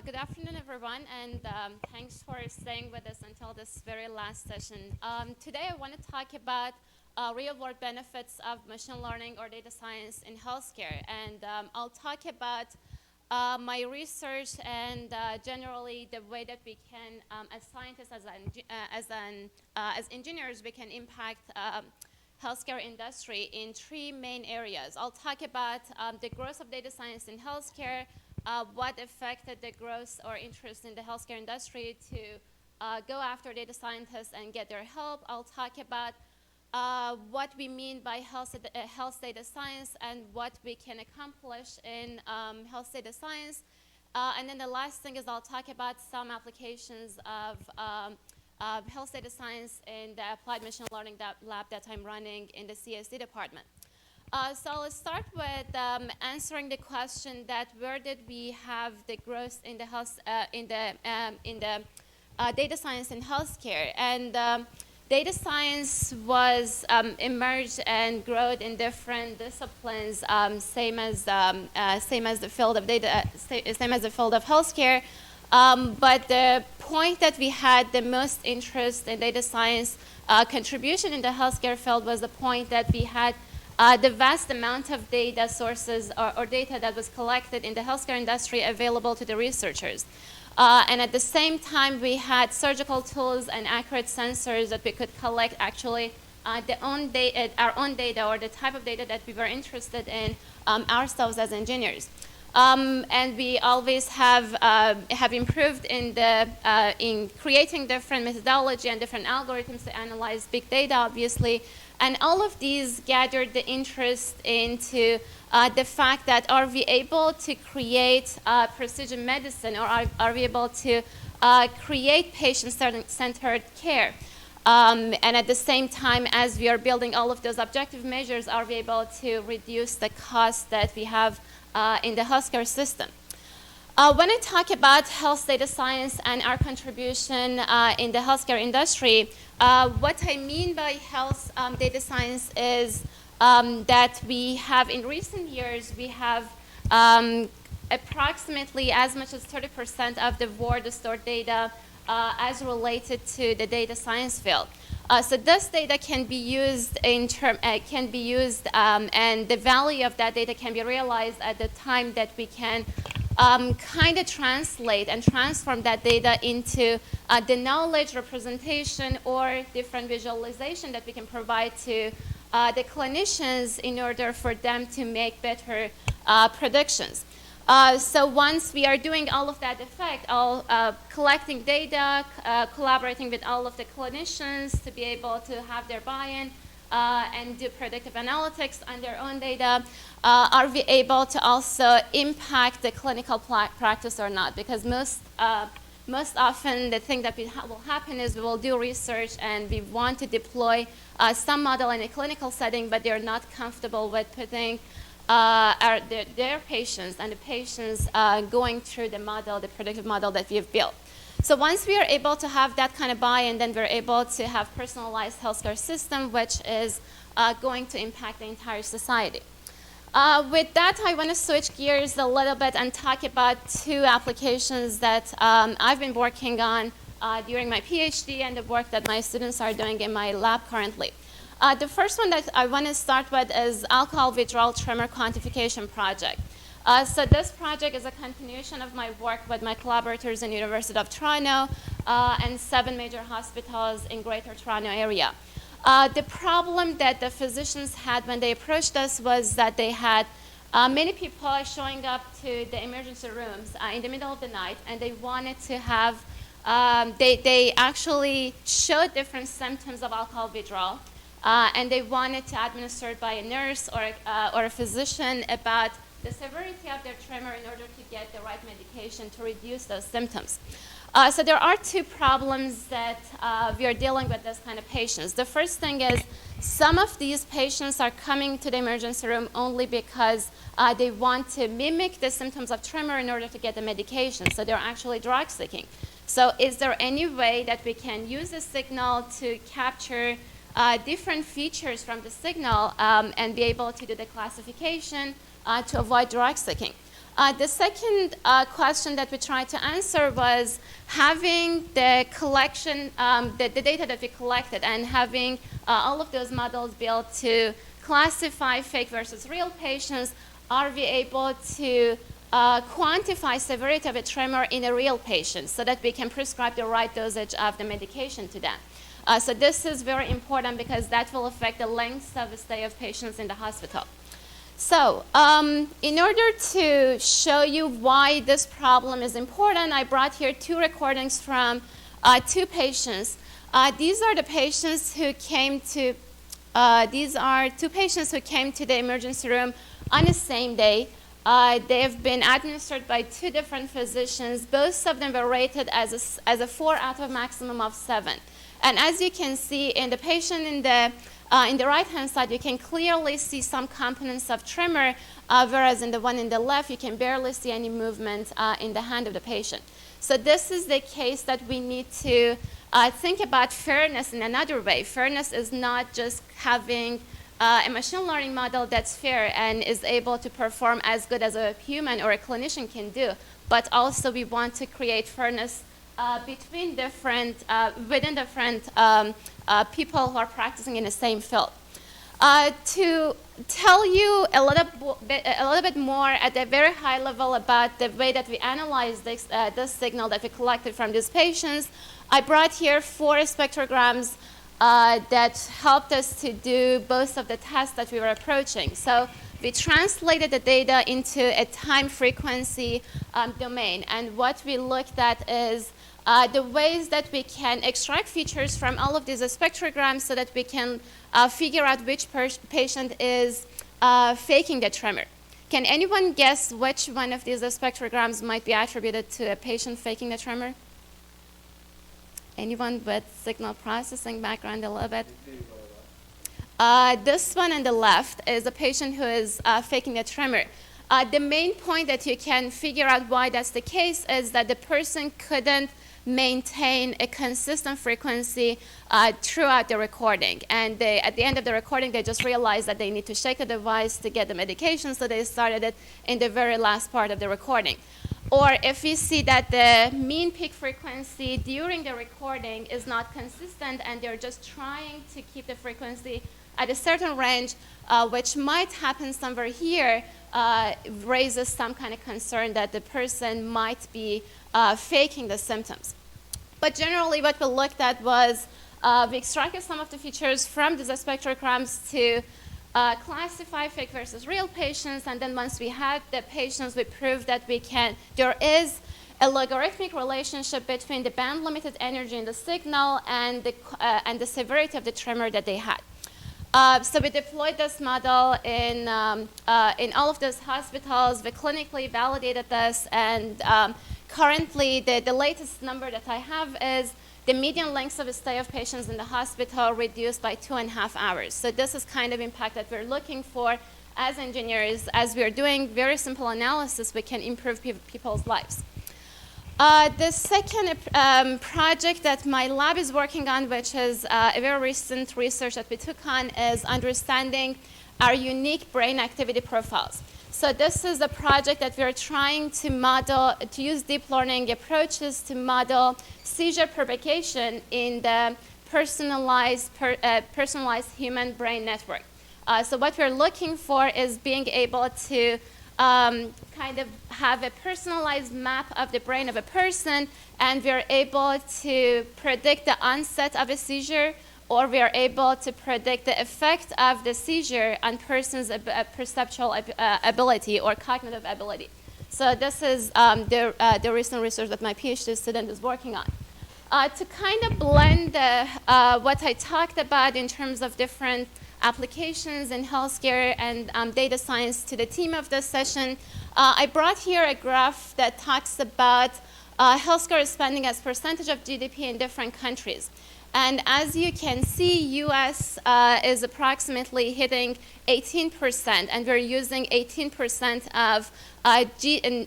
Good afternoon, everyone, and thanks for staying with us until this very last session. Today, I want to talk about real-world benefits of machine learning or data science in healthcare, and I'll talk about my research and generally the way that we can, as scientists, as engineers, we can impact healthcare industry in three main areas. I'll talk about the growth of data science in healthcare, what affected the growth or interest in the healthcare industry to go after data scientists and get their help. I'll talk about what we mean by health data science and what we can accomplish in health data science. And then the last thing is I'll talk about some applications of health data science in the applied machine learning lab that I'm running in the CSD department. So I'll start with answering the question that where did we have the growth in the data science in healthcare, and data science was emerged and growth in different disciplines, same as the field of healthcare. But the point that we had the most interest in data science contribution in the healthcare field was the point that we had the vast amount of data sources or data that was collected in the healthcare industry available to the researchers. And at the same time, we had surgical tools and accurate sensors that we could collect actually our own data or the type of data that we were interested in ourselves as engineers. And we always have improved in creating different methodology and different algorithms to analyze big data, obviously. And all of these gathered the interest into the fact that are we able to create precision medicine, or are we able to create patient-centered care? And at the same time, as we are building all of those objective measures, are we able to reduce the cost that we have in the healthcare system? When I talk about health data science and our contribution in the healthcare industry, what I mean by health data science is that we have, in recent years, we have approximately as much as 30% of the world stored data as related to the data science field. So this data can be used and the value of that data can be realized at the time that we can kind of translate and transform that data into the knowledge representation or different visualization that we can provide to the clinicians in order for them to make better predictions. So once we are doing all of that collecting data, collaborating with all of the clinicians to be able to have their buy-in and do predictive analytics on their own data, are we able to also impact the clinical practice or not? Because most often the thing that will happen is we will do research and we want to deploy some model in a clinical setting, but they're not comfortable with putting their patients and the patients going through the model, the predictive model that we've built. So once we are able to have that kind of buy-in, then we're able to have personalized healthcare system, which is going to impact the entire society. With that, I want to switch gears a little bit and talk about two applications that I've been working on during my PhD and the work that my students are doing in my lab currently. The first one that I want to start with is alcohol withdrawal tremor quantification project. So this project is a continuation of my work with my collaborators in University of Toronto and 7 major hospitals in Greater Toronto area. The problem that the physicians had when they approached us was that they had many people showing up to the emergency rooms in the middle of the night, and they wanted to have, they actually showed different symptoms of alcohol withdrawal, and they wanted to administer it by a nurse or a physician about the severity of their tremor in order to get the right medication to reduce those symptoms. So there are two problems that we are dealing with this kind of patients. The first thing is some of these patients are coming to the emergency room only because they want to mimic the symptoms of tremor in order to get the medication. So they're actually drug seeking. So is there any way that we can use the signal to capture different features from the signal and be able to do the classification to avoid drug seeking? The second question that we tried to answer was having the collection, the data that we collected, and having all of those models built to classify fake versus real patients. Are we able to quantify severity of a tremor in a real patient so that we can prescribe the right dosage of the medication to them? So this is very important because that will affect the length of the stay of patients in the hospital. So in order to show you why this problem is important, I brought here two recordings from two patients. These are the patients who came to, these are two patients who came to the emergency room on the same day. They have been administered by two different physicians. Both of them were rated as a 4 out of maximum of 7. And as you can see in the patient in the right-hand side, you can clearly see some components of tremor, whereas in the one in the left, you can barely see any movement in the hand of the patient. So this is the case that we need to think about fairness in another way. Fairness is not just having a machine learning model that's fair and is able to perform as good as a human or a clinician can do, but also we want to create fairness between different, within different people who are practicing in the same field. To tell you a little bit more at a very high level about the way that we analyze this signal that we collected from these patients, I brought here 4 spectrograms that helped us to do both of the tests that we were approaching. So we translated the data into a time frequency domain. And what we looked at is the ways that we can extract features from all of these spectrograms so that we can figure out which patient is faking the tremor. Can anyone guess which one of these spectrograms might be attributed to a patient faking the tremor? Anyone with signal processing background a little bit? This one on the left is a patient who is faking a tremor. The main point that you can figure out why that's the case is that the person couldn't maintain a consistent frequency throughout the recording. And at the end of the recording, they just realized that they need to shake the device to get the medication, so they started it in the very last part of the recording. Or if you see that the mean peak frequency during the recording is not consistent and they're just trying to keep the frequency at a certain range, which might happen somewhere here, raises some kind of concern that the person might be faking the symptoms. But generally what we looked at was we extracted some of the features from these spectrograms to classify fake versus real patients, and then once we had the patients, we proved that there is a logarithmic relationship between the band-limited energy in the signal and the severity of the tremor that they had. So we deployed this model in all of those hospitals. We clinically validated this, and currently the latest number that I have is the median length of stay of patients in the hospital reduced by 2.5 hours. So this is kind of impact that we're looking for as engineers. As we're doing very simple analysis, we can improve people's lives. The second project that my lab is working on, which is a very recent research that we took on, is understanding our unique brain activity profiles. So this is a project that we're trying to model, to use deep learning approaches to model seizure provocation in the personalized human brain network. So what we're looking for is being able to kind of have a personalized map of the brain of a person, and we're able to predict the onset of a seizure, or we are able to predict the effect of the seizure on person's perceptual ability or cognitive ability. So this is the recent research that my PhD student is working on. To kind of blend what I talked about in terms of different applications in healthcare and data science to the theme of this session, I brought here a graph that talks about healthcare spending as percentage of GDP in different countries. And as you can see, US is approximately hitting 18%, and we're using 18% of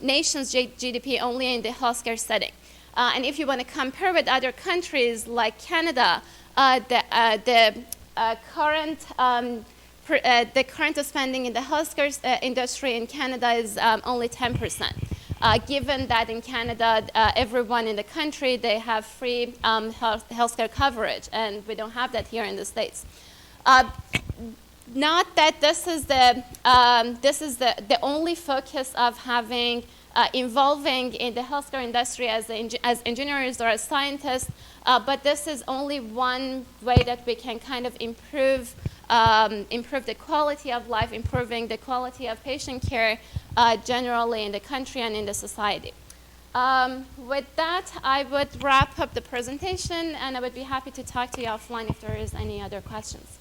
nation's GDP only in the healthcare setting. And if you want to compare with other countries like Canada, the current the current spending in the healthcare industry in Canada is only 10%. Given that in Canada, everyone in the country, they have free healthcare coverage, and we don't have that here in the States. Not that this is the only focus of having involving in the healthcare industry as engineers or as scientists, but this is only one way that we can kind of improve the quality of life, improving the quality of patient care generally in the country and in the society. With that, I would wrap up the presentation, and I would be happy to talk to you offline if there is any other questions.